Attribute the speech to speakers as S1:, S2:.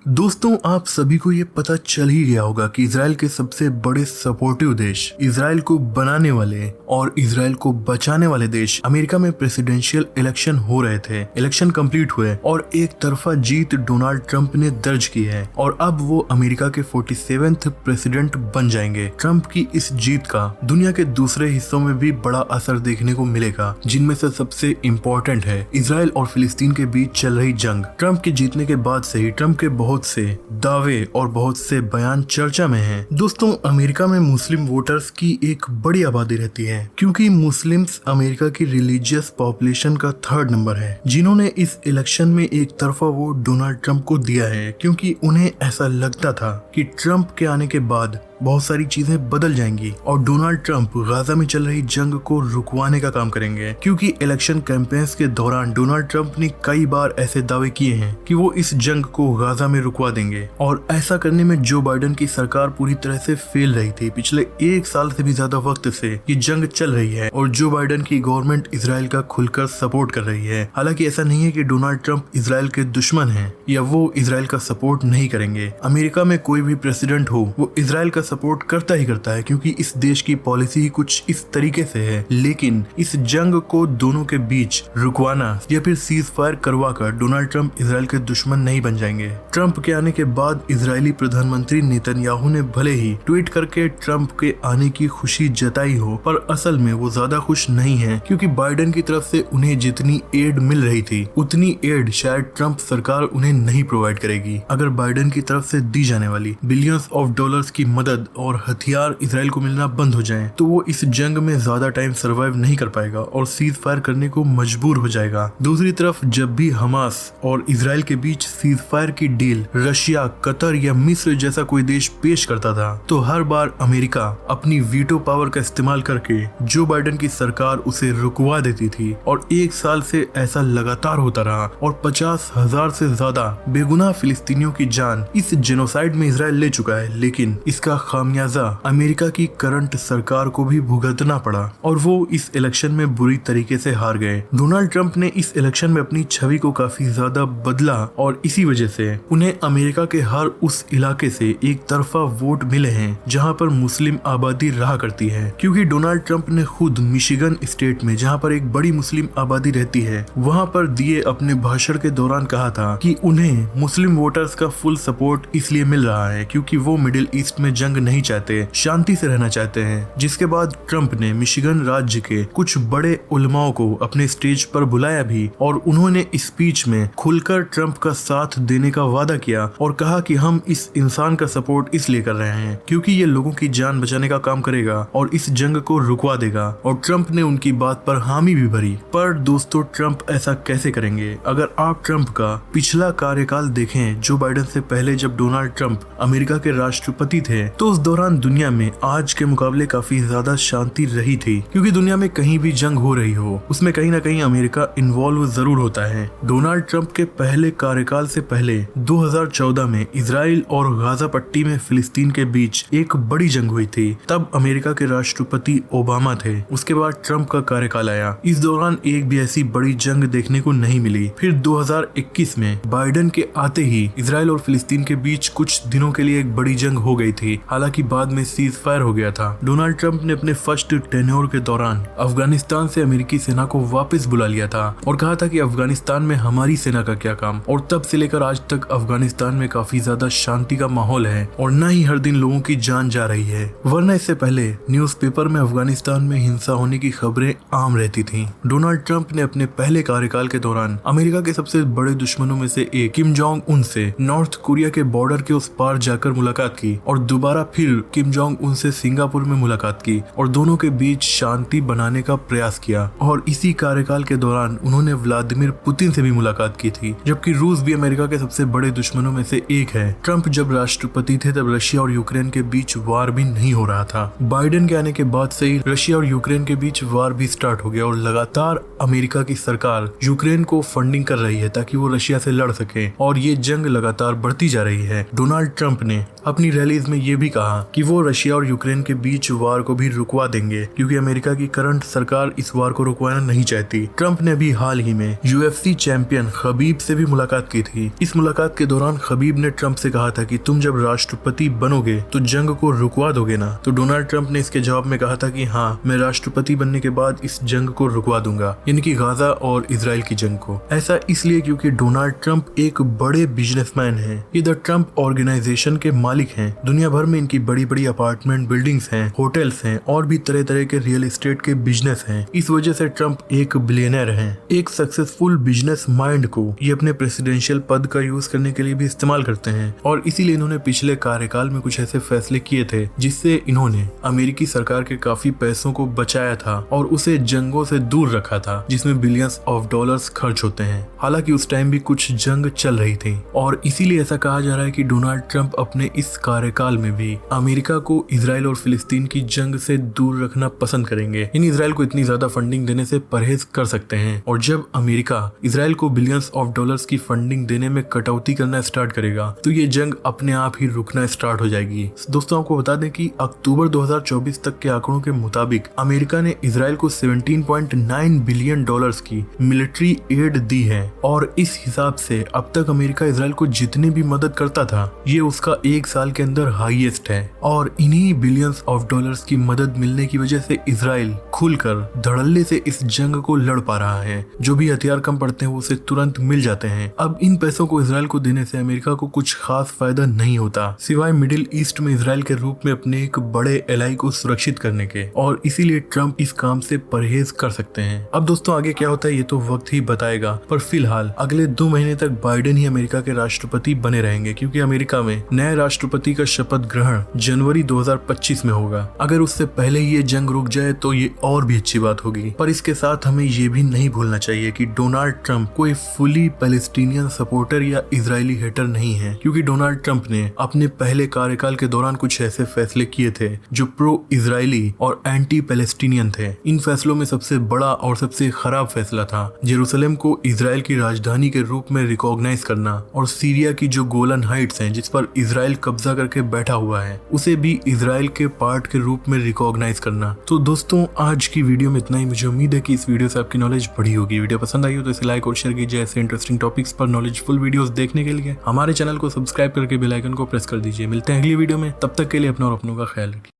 S1: दोस्तों, आप सभी को ये पता चल ही गया होगा कि इजराइल के सबसे बड़े सपोर्टिव देश, इजराइल को बनाने वाले और इजराइल को बचाने वाले देश अमेरिका में प्रेसिडेंशियल इलेक्शन हो रहे थे। इलेक्शन कंप्लीट हुए और एक तरफा जीत डोनाल्ड ट्रंप ने दर्ज की है और अब वो अमेरिका के 47वें प्रेसिडेंट बन जाएंगे। ट्रंप की इस जीत का दुनिया के दूसरे हिस्सों में भी बड़ा असर देखने को मिलेगा, जिनमें से सबसे इम्पोर्टेंट है इजराइल और फिलिस्तीन के बीच चल रही जंग। ट्रंप के जीतने के बाद से ही ट्रंप के बहुत से दावे और बहुत से बयान चर्चा में हैं। दोस्तों, अमेरिका में मुस्लिम वोटर्स की एक बड़ी आबादी रहती है, क्योंकि मुस्लिम्स अमेरिका की रिलीजियस पॉपुलेशन का 3rd नंबर है, जिन्होंने इस इलेक्शन में एक तरफा वोट डोनाल्ड ट्रंप को दिया है, क्योंकि उन्हें ऐसा लगता था कि ट्रंप के आने के बाद बहुत सारी चीजें बदल जाएंगी और डोनाल्ड ट्रंप गाजा में चल रही जंग को रुकवाने का काम करेंगे। क्योंकि इलेक्शन कैंपेन्स के दौरान डोनाल्ड ट्रंप ने कई बार ऐसे दावे किए हैं कि वो इस जंग को गाजा में रुकवा देंगे, और ऐसा करने में जो बाइडेन की सरकार पूरी तरह से फेल रही थी। पिछले 1 साल से भी ज्यादा वक्त से ये जंग चल रही है और जो बाइडेन की गवर्नमेंट इजराइल का खुलकर सपोर्ट कर रही है। हालांकि ऐसा नहीं है कि डोनाल्ड ट्रंप इजराइल के दुश्मन है या वो इजराइल का सपोर्ट नहीं करेंगे। अमेरिका में कोई भी प्रेसिडेंट हो, वो इजराइल का सपोर्ट करता ही करता है, क्योंकि इस देश की पॉलिसी ही कुछ इस तरीके से है। लेकिन इस जंग को दोनों के बीच रुकवाना या फिर सीज फायर करवाकर डोनाल्ड ट्रंप इजराइल के दुश्मन नहीं बन जाएंगे। ट्रंप के आने के बाद इजरायली प्रधानमंत्री नेतन्याहू ने भले ही ट्वीट करके ट्रंप के आने की खुशी जताई हो, पर असल में वो ज्यादा खुश नहीं है, क्योंकि बाइडेन की तरफ से उन्हें जितनी एड मिल रही थी उतनी एड शायद ट्रंप सरकार उन्हें नहीं प्रोवाइड करेगी। अगर बाइडेन की तरफ से दी जाने वाली बिलियंस ऑफ डॉलर्स की मदद और हथियार इजराइल को मिलना बंद हो जाएं, तो वो इस जंग में ज्यादा टाइम सरवाइव नहीं कर पाएगा और सीज फायर करने को मजबूर हो जाएगा। दूसरी तरफ जब भी हमास और इजराइल के बीच सीज फायर की डील रशिया, कतर या मिस्र जैसा कोई देश पेश करता था, तो हर बार अमेरिका अपनी वीटो पावर का इस्तेमाल करके जो बाइडेन की सरकार उसे रुकवा देती थी। और 1 साल से ऐसा लगातार होता रहा और 50,000 से ज्यादा बेगुनाह फिलिस्तीनियों की जान इस जेनोसाइड में इजराइल ले चुका है। लेकिन इसका खामियाजा अमेरिका की करंट सरकार को भी भुगतना पड़ा और वो इस इलेक्शन में बुरी तरीके से हार गए। डोनाल्ड ट्रंप ने इस इलेक्शन में अपनी छवि को काफी ज्यादा बदला और इसी वजह से उन्हें अमेरिका के हर उस इलाके से एक तरफा वोट मिले हैं जहां पर मुस्लिम आबादी रहा करती है। क्योंकि डोनाल्ड ट्रंप ने खुद मिशिगन स्टेट में, जहां पर एक बड़ी मुस्लिम आबादी रहती है, वहां पर दिए अपने भाषण के दौरान कहा था कि उन्हें मुस्लिम वोटर्स का फुल सपोर्ट इसलिए मिल रहा है क्योंकि वो मिडिल ईस्ट में जंग नहीं चाहते, शांति से रहना चाहते हैं। जिसके बाद ट्रंप ने मिशिगन राज्य के कुछ बड़े उलमाओं को अपने स्टेज पर बुलाया भी और उन्होंने स्पीच में खुलकर ट्रंप का साथ देने का वादा किया और कहा कि हम इस इंसान का सपोर्ट इसलिए कर रहे हैं क्योंकि ये लोगों की जान बचाने का काम करेगा और इस जंग को रुकवा देगा। और ट्रंप ने उनकी बात पर हामी भी भरी। पर दोस्तों, ट्रंप ऐसा कैसे करेंगे? अगर आप ट्रंप का पिछला कार्यकाल देखें, जो बाइडेन से पहले जब डोनाल्ड ट्रंप अमेरिका के राष्ट्रपति थे, तो उस दौरान दुनिया में आज के मुकाबले काफी ज्यादा शांति रही थी। क्योंकि दुनिया में कहीं भी जंग हो रही हो, उसमें कहीं ना कहीं अमेरिका इन्वॉल्व जरूर होता है। डोनाल्ड ट्रंप के पहले कार्यकाल से पहले 2014 में इजराइल और गाजा पट्टी में फिलिस्तीन के बीच एक बड़ी जंग हुई थी। तब अमेरिका के राष्ट्रपति ओबामा थे। उसके बाद ट्रंप का कार्यकाल आया। इस दौरान एक भी ऐसी बड़ी जंग देखने को नहीं मिली। फिर 2021 में बाइडेन के आते ही इजराइल और फिलिस्तीन के बीच कुछ दिनों के लिए एक बड़ी जंग हो गई थी। हालांकि बाद में सीज फायर हो गया था। डोनाल्ड ट्रंप ने अपने फर्स्ट टेन्योर के दौरान अफगानिस्तान से अमेरिकी सेना को वापस बुला लिया था और कहा था कि अफगानिस्तान में हमारी सेना का क्या काम। और तब से लेकर आज तक अफगानिस्तान में काफी ज्यादा शांति का माहौल है और न ही हर दिन लोगों की जान जा रही है। वरना इससे पहले न्यूज़पेपर में अफगानिस्तान में हिंसा होने की खबरें आम रहती थी। डोनाल्ड ट्रंप ने अपने पहले कार्यकाल के दौरान अमेरिका के सबसे बड़े दुश्मनों में से एक किम जोंग उन से नॉर्थ कोरिया के बॉर्डर के उस पार जाकर मुलाकात की और दोबारा फिर किम जोंग उन से सिंगापुर में मुलाकात की और दोनों के बीच शांति बनाने का प्रयास किया। और इसी कार्यकाल के दौरान उन्होंने व्लादिमीर पुतिन से भी मुलाकात की थी, जबकि रूस भी अमेरिका के सबसे बड़े दुश्मनों में से एक है। ट्रंप जब राष्ट्रपति थे तब रशिया और यूक्रेन के बीच वार भी नहीं हो रहा था। बाइडेन के आने के बाद से ही रशिया और यूक्रेन के बीच वार भी स्टार्ट हो गया और लगातार अमेरिका की सरकार यूक्रेन को फंडिंग कर रही है ताकि वो रशिया से लड़ सके और ये जंग लगातार बढ़ती जा रही है। डोनाल्ड ट्रंप ने अपनी रैलीज में ये भी कहा कि वो रशिया और यूक्रेन के बीच वार को भी रुकवा देंगे, क्योंकि अमेरिका की करंट सरकार इस वार को रुकवाना नहीं चाहती। ट्रंप ने भी हाल ही में UFC चैंपियन खबीब से भी मुलाकात की थी। इस मुलाकात के दौरान खबीब ने ट्रंप से कहा था कि तुम जब राष्ट्रपति बनोगे तो जंग को रुकवा दोगे ना। तो डोनाल्ड ट्रंप ने इसके जवाब में कहा था कि हाँ, मैं राष्ट्रपति बनने के बाद इस जंग को रुकवा दूंगा, यानी कि गाजा और इजराइल की जंग को। ऐसा इसलिए क्योंकि डोनाल्ड ट्रंप एक बड़े बिजनेसमैन हैं। ये द ट्रंप ऑर्गेनाइजेशन के मालिक हैं। दुनिया भर में इनकी बड़ी बड़ी अपार्टमेंट बिल्डिंग्स हैं, होटल्स हैं और भी तरह तरह के रियल एस्टेट के बिजनेस हैं। इस वजह से ट्रंप एक बिलियनर हैं। एक सक्सेसफुल बिजनेस माइंड को ये अपने प्रेसिडेंशियल पद का यूज करने के लिए भी इस्तेमाल करते हैं, और इसीलिए इन्होंने पिछले कार्यकाल में कुछ ऐसे फैसले किए थे जिससे इन्होंने अमेरिकी सरकार के काफी पैसों को बचाया था और उसे जंगों से दूर रखा था जिसमें बिलियंस ऑफ डॉलर्स खर्च होते हैं। हालांकि उस टाइम भी कुछ जंग चल रही थी, और इसीलिए ऐसा कहा जा रहा है कि डोनाल्ड ट्रंप अपने इस कार्यकाल में भी अमेरिका को इजराइल और फिलिस्तीन की जंग से दूर रखना पसंद करेंगे। इन इजराइल को इतनी ज्यादा फंडिंग देने से परहेज कर सकते हैं, और जब अमेरिका इजराइल को बिलियंस ऑफ डॉलर्स की फंडिंग देने में कटौती करना स्टार्ट करेगा तो ये जंग अपने आप ही रुकना स्टार्ट हो जाएगी। दोस्तों, आपको बता दें कि अक्टूबर 2024 तक के आंकड़ों के मुताबिक अमेरिका ने इजराइल को 17.9 बिलियन डॉलर्स की मिलिट्री एड दी है, और इस हिसाब से अब तक अमेरिका इजराइल को जितनी भी मदद करता था ये उसका एक साल के अंदर हाईएस्ट है। और इन्हीं बिलियंस ऑफ डॉलर्स की मदद मिलने की वजह से इजराइल खुलकर धड़ल्ले से इस जंग को लड़ पा रहा है। जो भी हथियार कम पड़ते हैं वो उसे तुरंत मिल जाते हैं। अब इन पैसों को इजराइल को देने से अमेरिका को कुछ खास फायदा नहीं होता, सिवाय मिडिल ईस्ट में इजराइल के रूप में अपने एक बड़े एलाई को सुरक्षित करने के, और इसीलिए ट्रंप इस काम से परहेज कर सकते हैं। अब दोस्तों, आगे क्या होता है ये तो वक्त ही बताएगा, पर फिलहाल अगले 2 महीने तक बाइडेन ही अमेरिका के राष्ट्रपति बने रहेंगे, क्योंकि अमेरिका में नए राष्ट्रपति का शपथ ग्रहण जनवरी 2025 में होगा। अगर उससे पहले ही ये जंग रुक जाए तो ये और भी अच्छी बात होगी। पर इसके साथ हमें ये भी नहीं भूलना चाहिए कि डोनाल्ड ट्रंप कोई फुली पैलेस्टीनियन सपोर्टर या इजरायली हेटर नहीं है, क्योंकि डोनाल्ड ट्रंप ने अपने पहले कार्यकाल के दौरान कुछ ऐसे फैसले किए थे जो प्रो इजरायली और एंटी पैलेस्टीनियन थे। इन फैसलों में सबसे बड़ा और सबसे खराब फैसला था जेरूसलम को इजराइल की राजधानी के रूप में रिकॉग्नाइज करना, और सीरिया की जो गोलन हाइट्स हैं जिस पर इजराइल कब्जा करके बैठा हुआ है उसे भी इजराइल के पार्ट के रूप में रिकॉग्नाइज करना। तो दोस्तों, आज की वीडियो में इतना ही। मुझे उम्मीद है कि इस वीडियो से आपकी नॉलेज बढ़ी होगी। वीडियो पसंद आई हो तो इसे लाइक और शेयर कीजिए। ऐसे इंटरेस्टिंग टॉपिक्स पर नॉलेजफुल वीडियोस देखने के लिए हमारे चैनल को सब्सक्राइब करके बेल आइकन को प्रेस कर दीजिए। मिलते हैं अगली वीडियो में, तब तक के लिए अपना और अपनों का ख्याल रखिए।